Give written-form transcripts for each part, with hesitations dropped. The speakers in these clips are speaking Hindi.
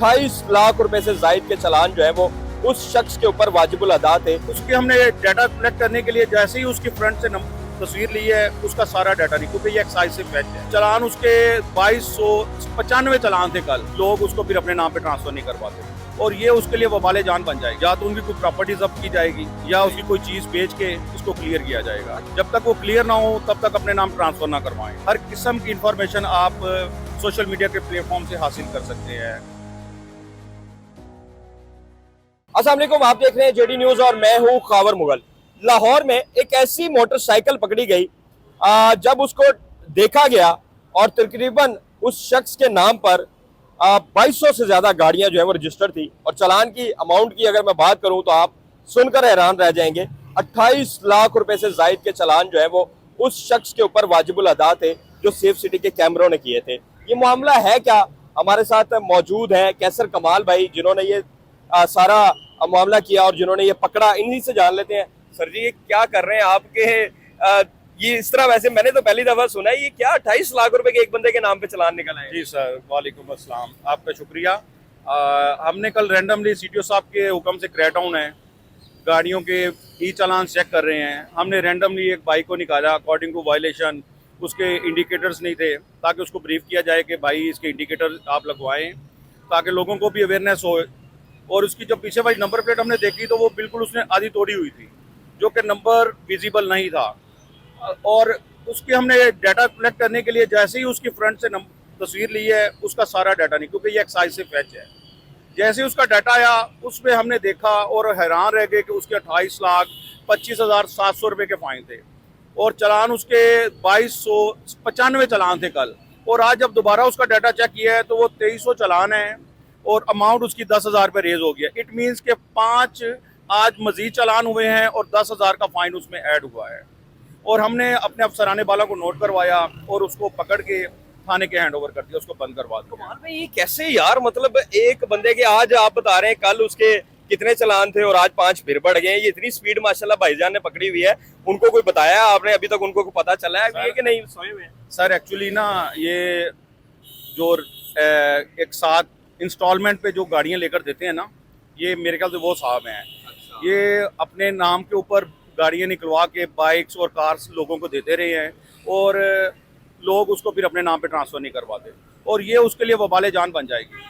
28 लाख रुपए से जायद के चालान जो है वो उस शख्स के ऊपर वाजिबुल अदा थे। उसके हमने डाटा कलेक्ट करने के लिए जैसे ही उसकी फ्रंट से तस्वीर ली है, उसका सारा डाटा नहीं, क्योंकि ये एक्साइज से फैच है। चालान उसके 2295 चालान थे कल। लोग उसको फिर अपने नाम पे ट्रांसफर नहीं कर पाते और ये उसके लिए वबाले जान बन जाएगी। या तो उनकी कोई प्रॉपर्टी जब्त की जाएगी या उसकी कोई चीज बेच के इसको क्लियर किया जाएगा। जब तक वो क्लियर ना हो तब तक अपने नाम ट्रांसफर ना करवाएं। हर किस्म की इंफॉर्मेशन आप सोशल मीडिया के प्लेटफॉर्म से हासिल कर सकते हैं। अस्सलाम वालेकुम, आप देख रहे हैं जेडी न्यूज और मैं हूं खावर मुगल। लाहौर में एक ऐसी मोटरसाइकिल पकड़ी गई जब उसको देखा गया और तकरीबन उस शख्स के नाम पर 2200 से ज्यादा गाड़ियां जो है वो रजिस्टर्ड थी और चालान की अमाउंट की अगर मैं बात करूं तो आप सुनकर हैरान रह जाएंगे। 28 लाख रुपए से जायद के चालान जो है वो उस शख्स के ऊपर वाजिबुल अदा थे जो सेफ सिटी के कैमरों ने किए थे। ये मामला है क्या? हमारे साथ मौजूद है कैसर कमाल भाई, जिन्होंने ये सारा मामला किया और जिन्होंने ये पकड़ा। इन्हीं से जान लेते हैं। सर जी, ये क्या कर रहे हैं आपके ये इस तरह? वैसे मैंने तो पहली दफा सुना है, ये क्या 28 लाख रुपए के एक बंदे के नाम पे चालान निकल आए? जी सर, वालेकुम अस्सलाम, आपका शुक्रिया। हमने कल रैंडमली सीटीओ साहब के हुक्म से क्रैकडाउन है, गाड़ियों के ई चालान चेक कर रहे हैं। हमने रैंडमली एक बाइक को निकाला अकॉर्डिंग टू वायलेशन। उसके इंडिकेटर्स नहीं थे ताकि उसको ब्रीफ किया जाए कि भाई इसके इंडिकेटर आप लगवाएं ताकि लोगों को भी अवेयरनेस हो। और उसकी जब पीछे वाली नंबर प्लेट हमने देखी तो वो बिल्कुल उसने आधी तोड़ी हुई थी, जो कि नंबर विजिबल नहीं था। और उसके हमने डाटा कलेक्ट करने के लिए जैसे ही उसकी फ्रंट से तस्वीर ली है, उसका सारा डाटा नहीं, क्योंकि ये एक्साइज से फैच है। जैसे ही उसका डाटा आया उसमें हमने देखा और हैरान रह गए कि उसके 28,25,700 रुपये के फाइन थे और चालान उसके 2295 चालान थे कल। और आज जब दोबारा उसका डाटा चेक किया है तो वो 2300 चालान है और अमाउंट उसकी 10,000 रुपये रेज हो गया। इट मीन्स के 5 आज मजीद चालान हुए हैं और 10,000 का फाइन उसमें ऐड हुआ है। और हमने अपने अफसराने वाला को नोट करवाया और उसको पकड़ के थाने के हैंड ओवर कर दिया, उसको बंद करवा दिया। ये कैसे यार? मतलब एक बंदे के आज आप बता रहे हैं कल उसके कितने चालान थे और आज 5 फिर बढ़ गए। ये इतनी स्पीड माशाल्लाह भाईजान ने पकड़ी हुई है। उनको कोई बताया आपने अभी तक? उनको पता चला है कि नहीं सोए हुए? सर एक्चुअली ना, ये जो एक साथ इंस्टॉलमेंट पे जो गाड़ियां लेकर देते हैं ना, ये मेरे ख्याल से वो साहब हैं। अच्छा। ये अपने नाम के ऊपर गाड़ियां निकलवा के बाइक्स और कार्स लोगों को देते रहे हैं और लोग उसको फिर अपने नाम पे ट्रांसफर नहीं करवाते और ये उसके लिए वबाले जान बन जाएगी।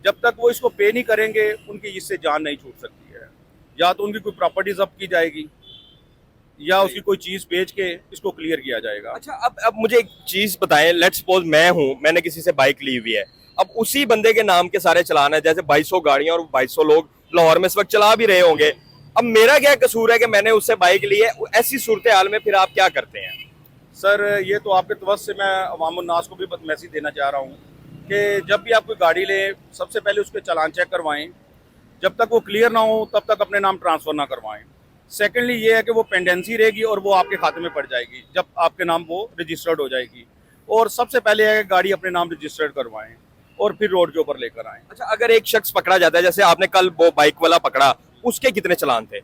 जब तक वो इसको पे नहीं करेंगे उनकी इससे जान नहीं छूट सकती है। या तो उनकी कोई प्रॉपर्टी जब्त की जाएगी या उसकी कोई चीज बेच के इसको क्लियर किया जाएगा। अच्छा, अब मुझे एक चीज बताएं। लेट्स सपोज मैंने किसी से बाइक ली हुई है, अब उसी बंदे के नाम के सारे चालान है, जैसे 2200 गाड़ियां और 2200 लोग लाहौर में इस वक्त चला भी रहे होंगे। अब मेरा क्या कसूर है कि मैंने उससे बाइक ली है? ऐसी सूरत हाल में फिर आप क्या करते हैं? सर ये तो आपके तवज्जो से मैं अवामुन्नास को भी मैसेज देना चाह रहा हूँ कि जब भी आप कोई गाड़ी लें सबसे पहले उसके चालान चेक करवाएं। जब तक वो क्लियर ना हो तब तक अपने नाम ट्रांसफ़र ना करवाएं। सेकेंडली ये है कि वो पेंडेंसी रहेगी और वो आपके खाते में पड़ जाएगी जब आपके नाम वो रजिस्टर्ड हो जाएगी। और सबसे पहले है कि गाड़ी अपने नाम रजिस्टर्ड करवाएं और फिर रोड के ऊपर लेकर आएँ। अच्छा, अगर एक शख्स पकड़ा जाता है, जैसे आपने कल वो बाइक वाला पकड़ा, उसके कितने चालान थे?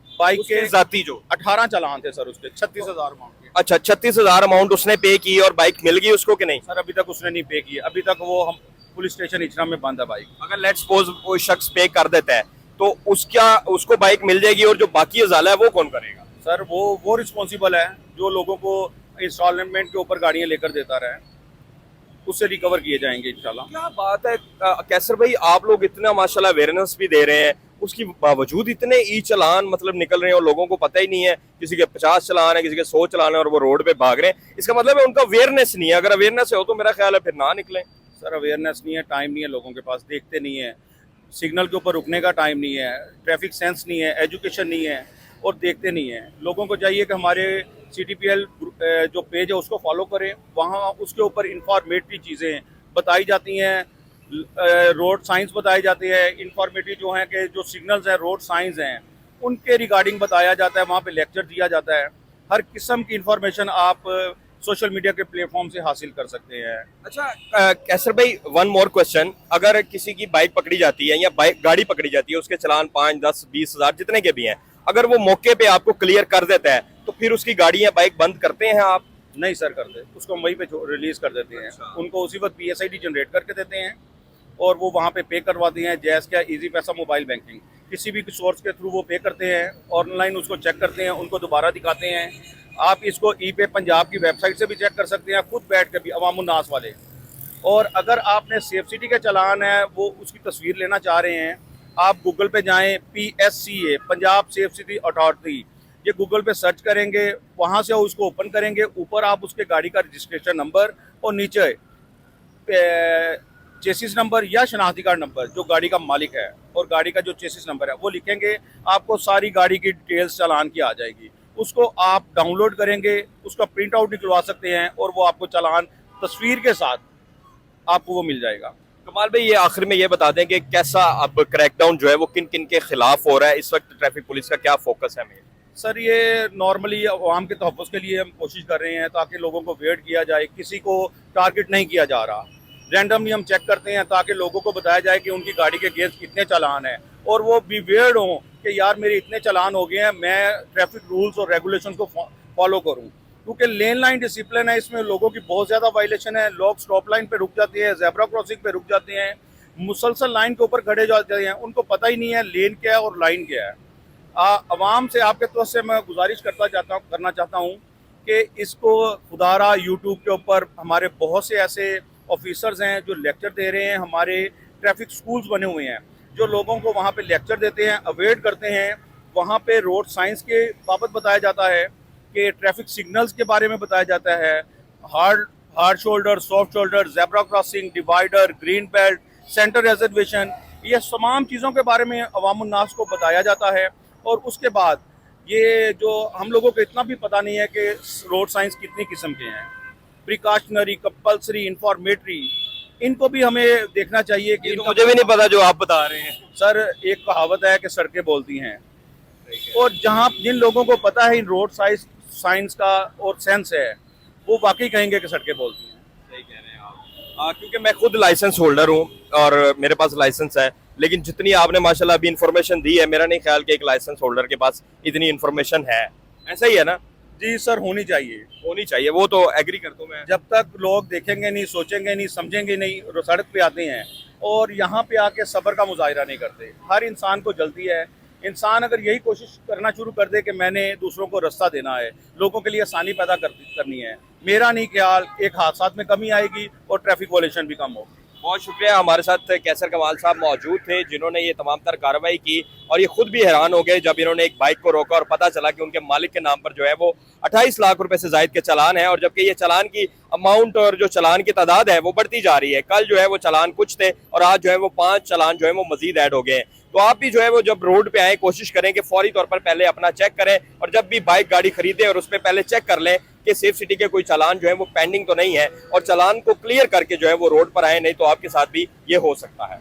बाइक के जाती जो 18 चालान थे सर, उसके 36,000 अमाउंट के। अच्छा, 36,000 अमाउंट उसने पे की और बाइक मिल गई उसको कि नहीं? सर अभी तक उसने नहीं पे की, अभी तक वो हम पुलिस स्टेशन इचरा में बंद है बाइक। अगर लेट्स सपोज वो शख्स पे कर देता है तो उसको बाइक मिल जाएगी और जो बाकी अजाला है वो कौन करेगा? सर वो रिस्पॉन्सिबल है जो लोगों को इंस्टॉलमेंट के ऊपर गाड़ियां लेकर देता रहे, उससे रिकवर किए जाएंगे इंशाल्लाह। क्या बात है कैसर भाई, आप लोग इतना माशाल्लाह अवेयरनेस भी दे रहे हैं, उसके बावजूद इतने ई चालान मतलब निकल रहे हैं और लोगों को पता ही नहीं है। किसी के 50 चालान है, किसी के 100 चालान है और वो रोड पे भाग रहे हैं। इसका मतलब है उनका अवेयरनेस नहीं है। अगर अवेयरनेस हो तो मेरा ख्याल है फिर ना निकले। सर अवेयरनेस नहीं है, टाइम नहीं है लोगों के पास, देखते नहीं है, सिग्नल के ऊपर रुकने का टाइम नहीं है, ट्रैफिक सेंस नहीं है, एजुकेशन नहीं है और देखते नहीं है। लोगों को चाहिए कि हमारे CTPL जो पेज है उसको फॉलो करें, वहाँ उसके ऊपर इंफॉर्मेटिव चीज़ें बताई जाती हैं, रोड साइंस बताए जाते हैं, इंफॉर्मेटिव जो हैं कि जो सिग्नल्स हैं रोड साइंस हैं उनके रिगार्डिंग बताया जाता है, वहाँ पे लेक्चर दिया जाता है। हर किस्म की इंफॉर्मेशन आप सोशल मीडिया के प्लेटफॉर्म से हासिल कर सकते हैं। अच्छा कैसर भाई, वन मोर क्वेश्चन। अगर किसी की बाइक पकड़ी जाती है या बाइक गाड़ी पकड़ी जाती है, उसके चालान 5, 10, 20,000 जितने के भी हैं, अगर वो मौके पे आपको क्लियर कर देता है तो फिर उसकी गाड़ी या बाइक बंद करते हैं आप? नहीं सर करते, उसको हम वहीं पे रिलीज कर देते हैं। अच्छा। उनको उसी वक्त PSID जनरेट करके देते हैं और वो वहाँ पे पे करवाते हैं। जैस क्या, इजी पैसा, मोबाइल बैंकिंग, किसी भी सोर्स के थ्रू वो पे करते हैं, ऑनलाइन उसको चेक करते हैं, उनको दोबारा दिखाते हैं। आप इसको ई पे पंजाब की वेबसाइट से भी चेक कर सकते हैं, खुद बैठ कर भी, अवामुन्नास वाले। और अगर आपने सेफ सिटी के चलान है वो उसकी तस्वीर लेना चाह रहे हैं, आप गूगल पे जाएं, PSCA, Punjab safe city authority, ये गूगल पे सर्च करेंगे, वहाँ से उसको ओपन करेंगे, ऊपर आप उसके गाड़ी का रजिस्ट्रेशन नंबर और नीचे चेसिस नंबर या शनाख्ती कार्ड नंबर जो गाड़ी का मालिक है और गाड़ी का जो चेसिस नंबर है वो लिखेंगे, आपको सारी गाड़ी की डिटेल्स चालान की आ जाएगी। उसको आप डाउनलोड करेंगे, उसका प्रिंट आउट निकलवा सकते हैं और वो आपको चालान तस्वीर के साथ आपको वो मिल जाएगा। कमाल भाई, ये आखिर में ये बता दें कि कैसा अब क्रैकडाउन जो है वो किन किन के खिलाफ हो रहा है, इस वक्त ट्रैफिक पुलिस का क्या फोकस है मेन? सर ये नॉर्मली अवाम के तहफ़्फ़ुज़ के लिए हम कोशिश कर रहे हैं ताकि लोगों को वेट किया जाए, किसी को टारगेट नहीं किया जा रहा। रैंडमली हम चेक करते हैं ताकि लोगों को बताया जाए कि उनकी गाड़ी के अगेंस्ट कितने चालान हैं और वो भी वेड हों कि यार मेरे इतने चालान हो गए हैं, मैं ट्रैफिक रूल्स और रेगुलेशन को फॉलो करूँ। क्योंकि लेन लाइन डिसिप्लिन है, इसमें लोगों की बहुत ज़्यादा वायलेशन है। लोग स्टॉप लाइन पे रुक जाते हैं, ज़ेब्रा क्रॉसिंग पे रुक जाते हैं, मुसलसल लाइन के ऊपर खड़े जाते हैं, उनको पता ही नहीं है लेन क्या है और लाइन क्या है। अवाम से आपके तरफ से मैं गुजारिश करना चाहता हूँ कि इसको खुदारा यूट्यूब के ऊपर हमारे बहुत से ऐसे ऑफिसर्स हैं जो लेक्चर दे रहे हैं, हमारे ट्रैफिक स्कूल्स बने हुए हैं जो लोगों को वहाँ पे लेक्चर देते हैं, अवेयर करते हैं। वहाँ पे रोड साइंस के बाबत बताया जाता है कि ट्रैफिक सिग्नल्स के बारे में बताया जाता है, hard shoulder, soft shoulder, zebra crossing, divider, green belt, centre reservation, ये तमाम चीज़ों के बारे में अवामुन्नास को बताया जाता है। और उसके बाद ये जो हम लोगों को इतना भी पता नहीं है कि रोड साइंस कितनी किस्म के हैं, प्रिकॉशनरी, कंपल्सरी, इंफॉर्मेटरी, इनको भी हमें देखना चाहिए कि तो मुझे भी नहीं पता जो आप बता रहे हैं। सर एक कहावत है कि सड़कें बोलती हैं, और जहाँ जिन लोगों को पता है इन रोड साइंस का और सेंस है वो वाकई कहेंगे कि सड़कें बोलती हैं। सही कह रहे हैं आप। क्योंकि मैं खुद लाइसेंस होल्डर हूँ और मेरे पास लाइसेंस है, लेकिन जितनी आपने माशाल्लाह अभी इन्फॉर्मेशन दी है, मेरा नहीं ख्याल कि एक लाइसेंस होल्डर के पास इतनी इन्फॉर्मेशन है। ऐसा ही है ना? जी सर, होनी चाहिए, वो तो एग्री करता हूँ मैं। जब तक लोग देखेंगे नहीं, सोचेंगे नहीं, समझेंगे नहीं, सड़क पे आते हैं और यहाँ पे आके सब्र का मुजाहिरा नहीं करते। हर इंसान को जल्दी है। इंसान अगर यही कोशिश करना शुरू कर दे कि मैंने दूसरों को रास्ता देना है, लोगों के लिए आसानी पैदा करनी है, मेरा नहीं ख्याल एक हादसात में कमी आएगी और ट्रैफिक वॉयलेशन भी कम होगी। बहुत शुक्रिया। हमारे साथ कैसर कमाल साहब मौजूद थे जिन्होंने ये तमाम तर कार्रवाई की, और ये खुद भी हैरान हो गए जब इन्होंने एक बाइक को रोका और पता चला कि उनके मालिक के नाम पर जो है वो 28 लाख रुपए से जायद के चालान है, और जबकि ये चालान की अमाउंट और जो चालान की तादाद है वो बढ़ती जा रही है। कल जो है वो चालान कुछ थे और आज जो है वो 5 चालान जो है वो मजीद ऐड हो गए हैं। तो आप भी जो है वो जब रोड पे आए कोशिश करें कि फौरी तौर पर पहले अपना चेक करें, और जब भी बाइक गाड़ी खरीदें और उस पर पहले चेक कर लें कि सेफ सिटी के कोई चालान जो है वो पेंडिंग तो नहीं है, और चालान को क्लियर करके जो है वो रोड पर आए, नहीं तो आपके साथ भी ये हो सकता है।